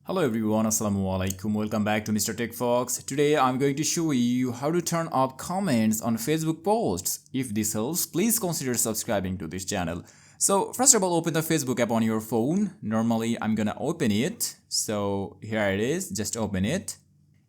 Hello everyone, Assalamualaikum. Welcome back to Mr. Techfox. Today I'm going to show you how to turn off comments on Facebook posts. If this helps, please consider subscribing to this channel. So first of all, open the Facebook app on your phone. Normally I'm gonna open it. So here it is, just open it.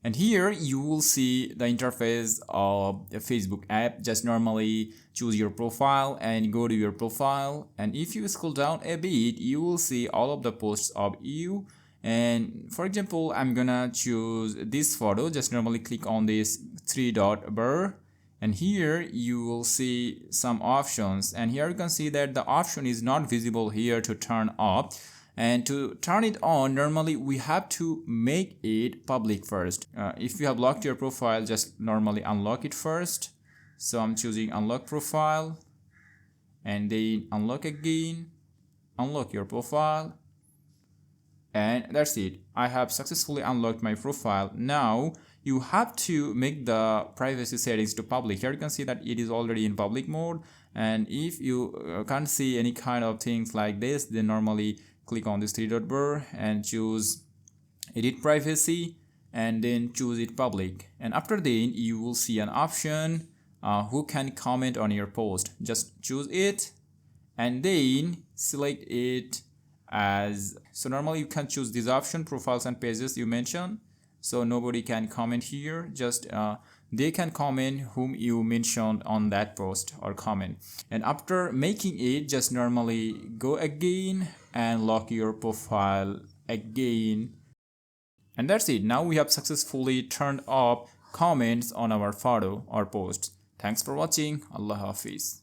And here you will see the interface of the Facebook app. Just normally choose your profile and go to your profile. And if you scroll down a bit, you will see all of the posts of you. And for example, I'm gonna choose this photo. Just normally click on this three dot bar, and here you will see some options, and here you can see that the option is not visible here to turn off. And to turn it on, normally we have to make it public first. If you have locked your profile, just normally unlock it first. So I'm choosing unlock profile, and then unlock again, unlock your profile. And that's it. I have successfully unlocked my profile. Now you have to make the privacy settings to public. Here you can see that it is already in public mode. And if you can't see any kind of things like this, then normally click on this three dot bar and choose edit privacy, and then choose it public. And after then you will see an option who can comment on your post. Just choose it and then select it as, so normally you can choose this option, profiles and pages you mentioned, so nobody can comment here. Just they can comment whom you mentioned on that post or comment. And after making it, just normally go again and lock your profile again, and that's it. Now we have successfully turned off comments on our photo or post. Thanks for watching. Allah Hafiz.